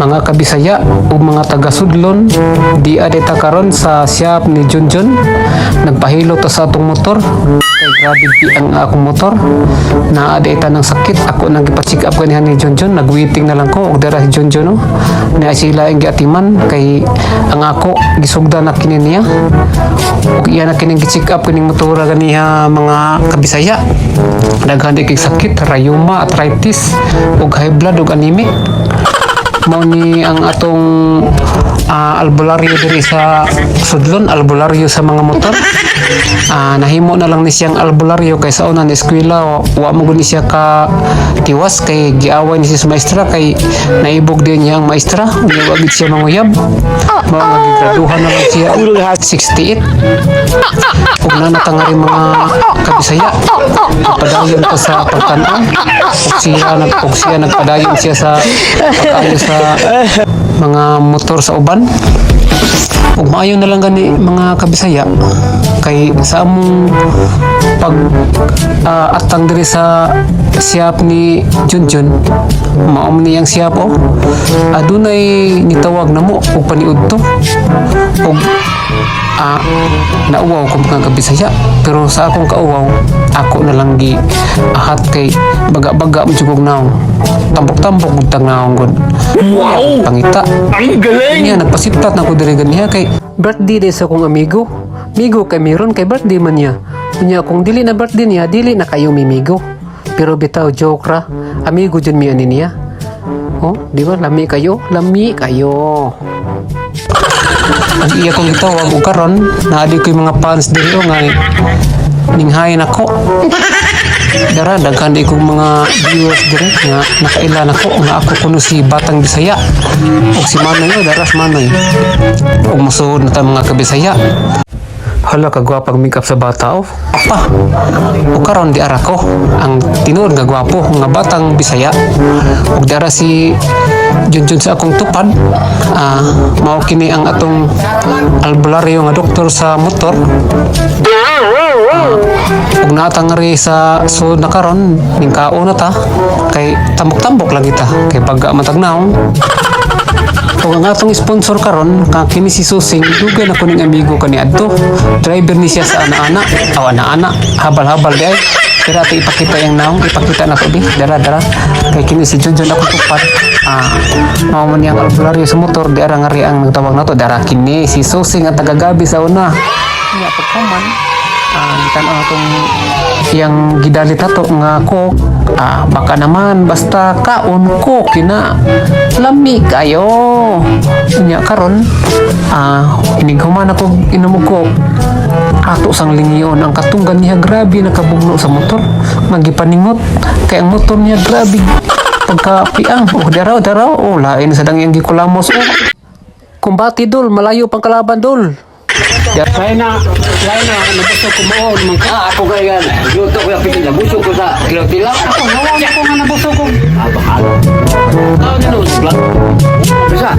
mga kabisaya o mga taga-sudlon, di adita karon sa shop ni Junjun. Nagpahilo to sa atong motor. Kay grabe di ang akong motor. Na adita ng sakit. Ako nang ipa-check up kanihan ni Junjun. Nag-waiting na lang ko. Og dara si Junjun no. Na sila ang giatiman kay ang ako gisugda na kini niya. Og iya na kining gi-check up kining motor ganiha mga kabisaya. Daghan di kay sakit, rayuma, arthritis, ug high blood ug anemic. Mao ni ang atong albularyo diri sa sudlon, albularyo sa mga motor. Nahimo na lang ni siyang albularyo kay sa una ni eskwela wa mo gud ni siya ka tiwas kay giaway ni siya sa maestra kay naibog din niya ang maestra unya wa gid siya manguyab. Mao nga gigraduhan na lang siya 68. Ug nanatangari mga kabisaya padayon pa sa pagtan-aw ug siya nagpadayon siya sa pag-ayo sa mga motor sa uban. Ug maayo na lang gani mga kabisaya kay sa among pag atang diri sa siyap ni Junjun mao man niyang siyap adunay nitawag namo og paniudto og nauwaw ko mga kabisaya pero sa akong kauwaw ako na lang gi ahat kay baga-baga mo jugog naong tambok-tambok ug tagnaong gud. Wow! Pangita. Ang galing. Niya nagpasiptat na ko diri ganiha kay birthday day sa akong amigo. Migo kay meron kay birthday man niya. Unya kung dili na birthday niya, dili na kayo mimigo. Pero bitaw joke ra. Amigo jud mi ani niya. Oh, di ba lami kayo? Lami kayo. Ang iya kong gitawag og karon, naadi ko yung mga fans diri nga ninghayin ako. Dara daghan di kong mga viewers diri nga nakailan ako nga ako kuno si Batang Bisaya ug si Manoy daras Manoy ug musuod na ta mga kabisaya. Hala kagwapang makeup sa bata apa o karon di ara ko ang tinuod nga gwapo nga Batang Bisaya ug dara si Junjun sa akong tupad. Mao kini ang atong albularyo nga doktor sa motor. Ug natangari sa sud na karon ning kaon na ta kay tambok-tambok lang kita kay pagka matagnaw. Ug ang atong sponsor karon kini si Susing dugay na kuning amigo kani adto driver ni siya sa ana-ana habal-habal di ay kaya ito ipakita yung naong ipakita na to di dara kay kini si Junjun ako tupad mao man yang albularyo sa motor di ara ngari ang nagtawag na to dara kini si Susing ang tagagabi sa una niya pagkaman tan-aw atong yang gidalit ato nga ko baka naman basta kaon ko kina lami kayo nya karon inighuman ako inom ko ato sang lingiyon ang katunggan niya grabe nakabugno sa motor magipaningot kay ang motor niya grabe pagkapiang daraw lain sa dang yang gikulamos kumbati dol malayo pang kalaban dol. Lain na, nabusog ko mo, ako kaya yan, luto ko yung pitin, nabusog ko sa kilaw-tilaw. Ako, nawag ako nga nabusog ko. Bakal. Nino, vlog. Bisa?